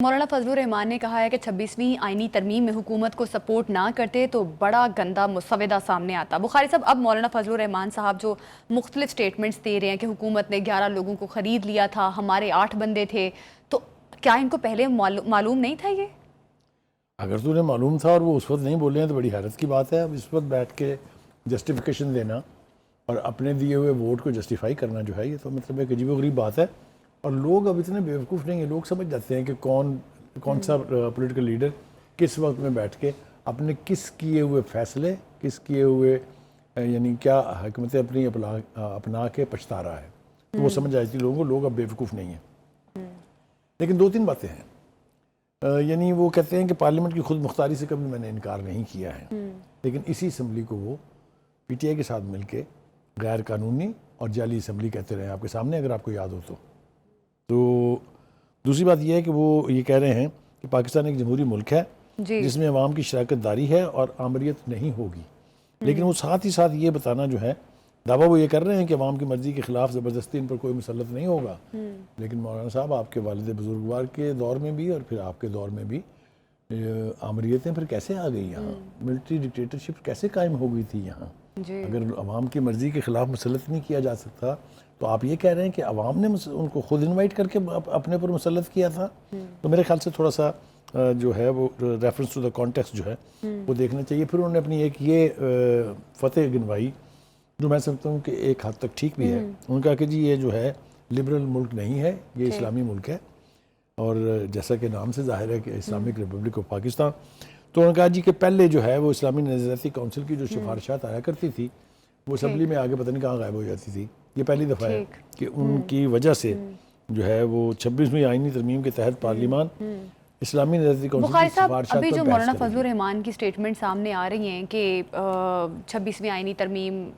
مولانا فضل الرحمان نے کہا ہے کہ 26ویں آئینی ترمیم میں حکومت کو سپورٹ نہ کرتے تو بڑا گندا مسودہ سامنے آتا۔ بخاری صاحب، اب مولانا فضل الرحمان صاحب جو مختلف سٹیٹمنٹس دے رہے ہیں کہ حکومت نے 11 لوگوں کو خرید لیا تھا، ہمارے 8 بندے تھے، تو کیا ان کو پہلے معلوم نہیں تھا یہ؟ اگر تو انہیں معلوم تھا اور وہ اس وقت نہیں بولے ہیں تو بڑی حیرت کی بات ہے۔ اب اس وقت بیٹھ کے جسٹیفیکیشن دینا اور اپنے دیے ہوئے ووٹ کو جسٹیفائی کرنا جو ہے، یہ تو مطلب ایک عجیب و غریب بات ہے۔ اور لوگ اب اتنے بیوقوف نہیں ہیں، لوگ سمجھ جاتے ہیں کہ کون سا پولیٹیکل لیڈر کس وقت میں بیٹھ کے اپنے کس کیے ہوئے فیصلے، کس کیے ہوئے یعنی کیا حکمتیں اپنی اپنا کے پچھتا رہا ہے، تو وہ سمجھ آتی لوگوں کو۔ لوگ اب بیوقوف نہیں ہیں۔ لیکن 2-3 باتیں ہیں، یعنی وہ کہتے ہیں کہ پارلیمنٹ کی خود مختاری سے کبھی میں نے انکار نہیں کیا ہے، لیکن اسی اسمبلی کو وہ پی ٹی آئی کے ساتھ مل کے غیر قانونی اور جعلی اسمبلی کہتے رہے آپ کے سامنے، اگر آپ کو یاد ہو تو دوسری بات یہ ہے کہ وہ یہ کہہ رہے ہیں کہ پاکستان ایک جمہوری ملک ہے جس میں عوام کی شراکت داری ہے اور آمریت نہیں ہوگی، لیکن وہ ساتھ ہی ساتھ یہ بتانا جو ہے، دعویٰ وہ یہ کر رہے ہیں کہ عوام کی مرضی کے خلاف زبردستی ان پر کوئی مسلط نہیں ہوگا۔ لیکن مولانا صاحب، آپ کے والد بزرگوار کے دور میں بھی اور پھر آپ کے دور میں بھی آمریتیں پھر کیسے آ گئی یہاں؟ ملٹری ڈکٹیٹرشپ کیسے قائم ہو گئی تھی یہاں؟ اگر عوام کی مرضی کے خلاف مسلط نہیں کیا جا سکتا تو آپ یہ کہہ رہے ہیں کہ عوام نے ان کو خود انوائٹ کر کے اپنے پر مسلط کیا تھا؟ تو میرے خیال سے تھوڑا سا جو ہے وہ ریفرنس ٹو دا کانٹیکسٹ جو ہے وہ دیکھنا چاہیے۔ پھر انہوں نے اپنی ایک یہ فتح گنوائی جو میں سمجھتا ہوں کہ ایک حد تک ٹھیک بھی ہے۔ انہوں نے کہا کہ جی یہ جو ہے لبرل ملک نہیں ہے، یہ اسلامی ملک ہے، اور جیسا کہ نام سے ظاہر ہے کہ اسلامک ریپبلک آف پاکستان، تو انہوں نے کہا جی کہ پہلے جو ہے وہ اسلامی نظریاتی کونسل کی جو سفارشات آیا کرتی تھی وہ اسمبلی میں آگے پتہ نہیں کہاں غائب ہو جاتی تھی۔ یہ پہلی دفعہ ہے کہ ان کی وجہ سے جو ہے وہ 26ویں آئینی ترمیم کے تحت پارلیمان اسلامی نظریاتی کونسل بخاری کی صاحب، سفارشات پر ابھی جو بحث مولانا کرے فضل گی۔ الرحمان کی سٹیٹمنٹ سامنے آ رہی ہیں کہ 26ویں آئینی ترمیم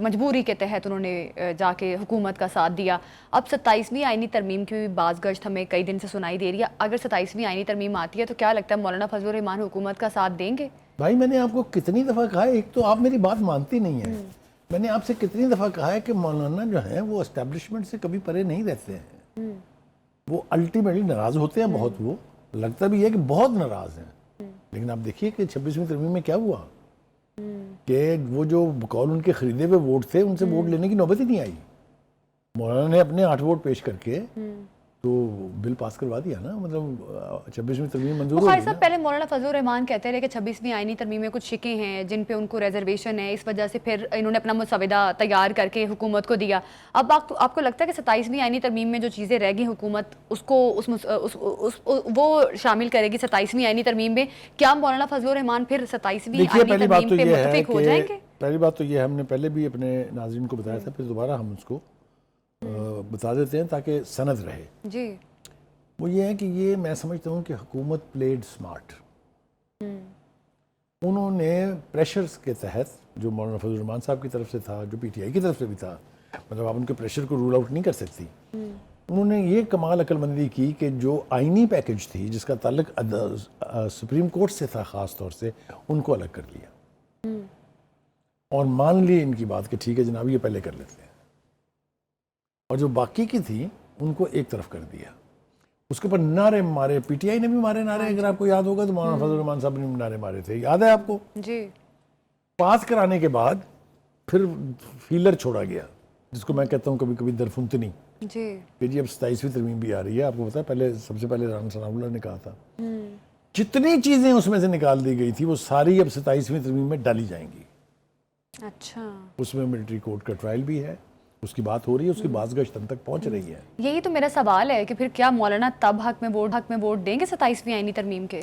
مجبوری کے تحت انہوں نے جا کے حکومت کا ساتھ دیا، اب 27ویں آئینی ترمیم کی بھی باز گشت ہمیں کئی دن سے سنائی دے رہی ہے۔ اگر 27ویں آئینی ترمیم آتی ہے تو کیا لگتا ہے مولانا فضل الرحمان حکومت کا ساتھ دیں گے؟ بھائی میں نے آپ کو کتنی دفعہ کہا ہے، ایک تو آپ میری بات مانتی نہیں ہیں۔ میں نے آپ سے کتنی دفعہ کہا ہے کہ مولانا جو ہیں وہ اسٹیبلشمنٹ سے کبھی پرے نہیں رہتے ہیں، وہ الٹیمیٹلی ناراض ہوتے ہیں بہت، وہ لگتا بھی ہے کہ بہت ناراض ہیں، لیکن آپ دیکھیے کہ 26ویں ترمیم میں کیا ہوا کہ وہ جو بقول ان کے خریدے ہوئے ووٹ تھے ان سے ووٹ لینے کی نوبت ہی نہیں آئی۔ مولانا نے اپنے 8 ووٹ پیش کر کے تو بل پاس کروا دیا نا، مطلب 26ویں ترمیم منظور ہو بخاری گئی صاحب، نا۔ پہلے مولانا فضل الرحمان کہتے رہے کہ 26ویں آئینی ترمیم میں کچھ شکیں ہیں جن پہ ان کو ریزرویشن ہے، اس وجہ سے پھر انہوں نے اپنا مسودہ تیار کر کے حکومت کو دیا۔ اب آپ کو لگتا ہے کہ 27ویں آئینی ترمیم میں جو چیزیں رہ گئی حکومت اس کو وہ شامل کرے گی 27ویں آئینی ترمیم میں؟ کیا مولانا فضل الرحمان پھر 27ویں آئینی ترمیم پہ متفق ہو جائیں گے؟ پہلی بات تو یہ ہم نے پہلے بھی اپنے ناظرین کو بتایا تھا، پھر دوبارہ ہم اس کو بتا دیتے ہیں تاکہ سند رہے۔ جی، وہ یہ ہے کہ یہ میں سمجھتا ہوں کہ حکومت پلیڈ سمارٹ۔ انہوں نے پریشرز کے تحت جو مولانا فضل الرحمان صاحب کی طرف سے تھا، جو پی ٹی آئی کی طرف سے بھی تھا، مطلب آپ ان کے پریشر کو رول آؤٹ نہیں کر سکتی، انہوں نے یہ کمال عقل مندی کی کہ جو آئینی پیکج تھی جس کا تعلق سپریم کورٹ سے تھا خاص طور سے، ان کو الگ کر لیا اور مان لی ان کی بات کہ ٹھیک ہے جناب یہ پہلے کر لیتے ہیں، اور جو باقی کی تھی ان کو ایک طرف کر دیا۔ اس کے اوپر نعرے مارے، پی ٹی آئی نے بھی مارے نعرے، اگر آپ کو یاد ہوگا تو مولانا فضل الرحمان صاحب نے بھی نعرے مارے تھے، یاد ہے آپ کو؟ جی، پاس کرانے کے بعد پھر فیلر چھوڑا گیا جس کو میں کہتا ہوں کبھی کبھی درفنتنی، جی، کہ جی اب 27ویں ترمیم بھی آ رہی ہے۔ آپ کو پتا ہے پہلے سب سے پہلے رانا ثناء اللہ نے کہا تھا جتنی چیزیں اس میں سے نکال دی گئی تھی وہ ساری اب 27ویں ترمیم میں ڈالی جائیں گی۔ اچھا، اس میں ملٹری کورٹ کا ٹرائل بھی ہے، اس کی بات ہو رہی ہے، اس کی باز گشت ہم تک پہنچ رہی ہے۔ یہی تو میرا سوال ہے کہ پھر کیا مولانا تب حق میں ووٹ دیں گے 27ویں آئینی ترمیم کے؟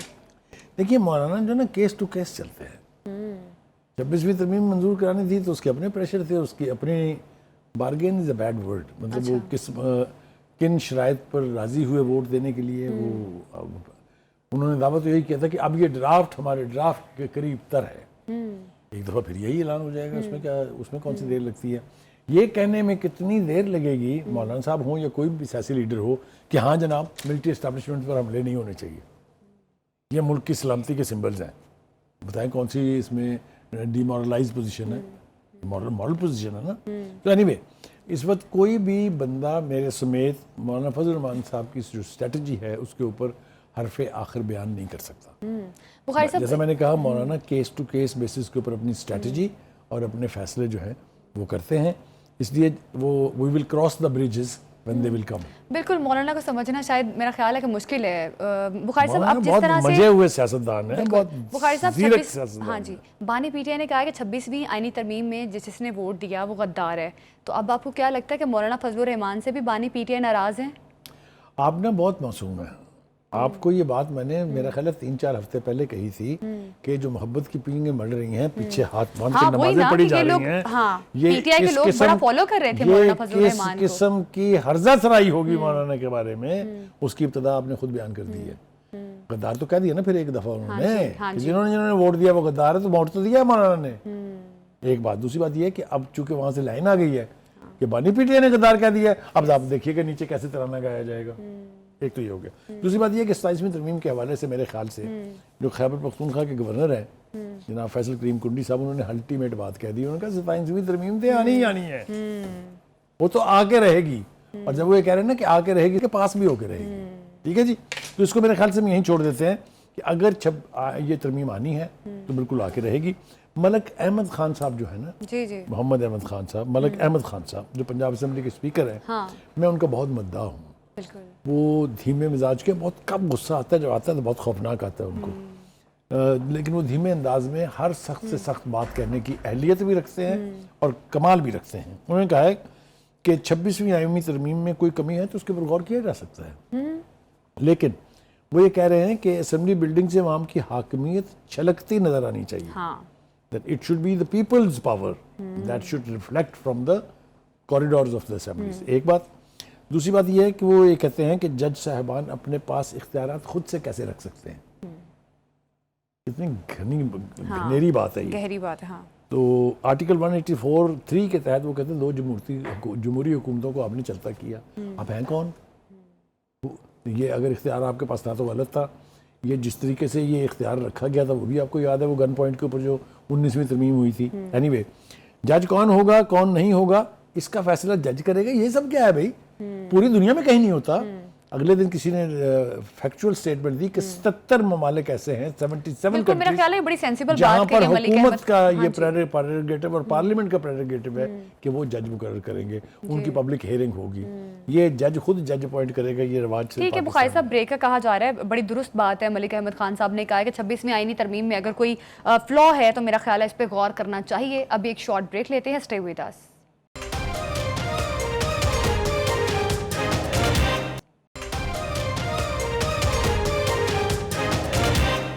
دیکھیے مولانا جو نا کیس ٹو کیس چلتے ہیں۔ 26ویں ترمیم منظور کرانی تھی تو اس کے اپنے پریشر تھے، اس کی اپنی bargain is a bad word, مطلب وہ کن شرائط پر راضی ہوئے ووٹ دینے کے لیے، وہ انہوں نے دعویٰ تو یہی کیا تھا کہ اب یہ ڈرافٹ ہمارے ڈرافٹ کے قریب تر ہے، ایک دفعہ پھر یہی اعلان ہو جائے گا، اس میں کون سی دیر لگتی ہے؟ یہ کہنے میں کتنی دیر لگے گی مولانا صاحب ہوں یا کوئی بھی سیاسی لیڈر ہو کہ ہاں جناب ملٹری اسٹیبلشمنٹ پر حملے نہیں ہونے چاہیے، یہ ملک کی سلامتی کے سمبلز ہیں، بتائیں کون سی اس میں ڈی مورلائز پوزیشن ہے؟ مورل پوزیشن ہے نا۔ تو اینی وے اس وقت کوئی بھی بندہ میرے سمیت مولانا فضل الرحمان صاحب کی جو اسٹریٹجی ہے اس کے اوپر حرف آخر بیان نہیں کر سکتا. بخاری صاحب جیسا میں نے کہا مولانا کیس ٹو کیس بیسس کے اوپر اپنی اسٹریٹجی اور اپنے فیصلے جو ہیں وہ کرتے ہیں, اس لیے وہ we will cross the bridges when they will come. بالکل مولانا کو سمجھنا شاید میرا خیال ہے کہ مشکل ہے. بخاری صاحب آپ جس بہت طرح سے مجے ہوئے سیاستدان ہیں, بہت بخاری صاحب زیرک سیاستدان. ہاں جی, بانی پی ٹی آئی نے کہا کہ 26ویں آئینی ترمیم میں جس نے ووٹ دیا وہ غدار ہے, تو اب آپ کو کیا لگتا ہے کہ مولانا فضل الرحمان سے بھی بانی پی ٹی آئی ناراض ہیں؟ آپ نا بہت معصوم ہیں. آپ کو یہ بات میں نے میرا خیال ہے 3-4 ہفتے پہلے کہی تھی کہ جو محبت کی پینگیں مڑ رہی ہیں, پیچھے ہاتھ باندھ کے نمازیں پڑھی جا رہی ہیں, پی ٹی آئی کے لوگ بڑا فالو کر رہے تھے مولانا فضل الرحمان کو. اس قسم کی ہرزہ سرائی ہوگی مولانا کے بارے میں, اس کی ابتدا آپ نے خود بیان کر دی ہے. غدار تو کہہ دیا نا پھر ایک دفعہ انہوں نے, جنہوں نے ووٹ دیا وہ غدار ہے, تو ووٹ تو دیا مولانا نے. ایک بات. دوسری بات یہ ہے کہ اب چونکہ وہاں سے لائن آ گئی ہے کہ بانی پی ٹی آئی نے غدار کہہ دیا ہے, اب آپ دیکھیے گا نیچے کیسے ترانہ گایا جائے گا. ایک تو یہ ہو گیا. دوسری بات یہ کہ 27ویں ترمیم کے حوالے سے میرے خیال سے جو خیبر پختونخوا کے گورنر ہیں جناب فیصل کریم کنڈی صاحب, انہوں نے الٹیمیٹ بات کہہ دی. انہوں نے کہا 27ویں ترمیم تو آنی ہی آنی ہے, وہ تو آ کے رہے گی. اور جب وہ یہ کہہ رہے ہیں نا کہ آ کے رہے گی, کہ پاس بھی ہو کے رہے گی. ٹھیک ہے جی, تو اس کو میرے خیال سے ہم یہیں چھوڑ دیتے ہیں کہ اگر یہ ترمیم آنی ہے تو بالکل آ کے رہے گی. ملک احمد خان صاحب جو ہے نا, جی محمد احمد خان صاحب, ملک احمد خان صاحب جو پنجاب اسمبلی کے اسپیکر ہیں, میں ان کا بہت مداح ہوں. وہ دھیمے مزاج کے, بہت کم غصہ آتا ہے, جب آتا ہے تو بہت خوفناک آتا ہے ان کو, لیکن وہ دھیمے انداز میں ہر سخت سے سخت بات کہنے کی اہلیت بھی رکھتے ہیں اور کمال بھی رکھتے ہیں. انہوں نے کہا ہے کہ 26ویں آئینی ترمیم میں کوئی کمی ہے تو اس کے اوپر غور کیا جا سکتا ہے, لیکن وہ یہ کہہ رہے ہیں کہ اسمبلی بلڈنگ سے عوام کی حاکمیت چھلکتی نظر آنی چاہیے. that it should be the people's power that should reflect from the corridors of the assemblies. ایک بات. دوسری بات یہ ہے کہ وہ یہ کہتے ہیں کہ جج صاحبان اپنے پاس اختیارات خود سے کیسے رکھ سکتے ہیں. کتنی گھنیری بات ہے یہ, گہری بات ہے. تو آرٹیکل 184(3) کے تحت وہ کہتے ہیں 2 جمہوری حکومتوں کو آپ نے چلتا کیا. آپ ہیں کون؟ یہ اگر اختیار آپ کے پاس تھا تو غلط تھا. یہ جس طریقے سے یہ اختیار رکھا گیا تھا وہ بھی آپ کو یاد ہے, وہ گن پوائنٹ کے اوپر جو 19ویں ترمیم ہوئی تھی. اینی وے, جج کون ہوگا کون نہیں ہوگا اس کا فیصلہ جج کرے گا. یہ سب کیا ہے بھائی, پوری دنیا میں کہیں نہیں ہوتا. اگلے دن کسی نے فیکچول سٹیٹمنٹ دی کہ 77 ممالک ایسے ہیں, 77 کنٹریز جہاں پر حکومت کا یہ پریروگیٹو اور پارلیمنٹ کا پریروگیٹو ہے کہ وہ جج مقرر کریں گے, ان کی پبلک ہیئرنگ ہوگی, یہ جج خود جج اپوائنٹ کرے گا. یہ رواج سے ٹھیک ہے. بخاری صاحب بریک کا کہا جا رہا ہے, بڑی درست بات ہے. ملک احمد خان صاحب نے کہا ہے کہ 26ویں آئینی ترمیم میں اگر کوئی فلا ہے تو میرا خیال ہے اس پہ غور کرنا چاہیے. ابھی ایک شارٹ بریک لیتے ہیں, اسٹے ود اس.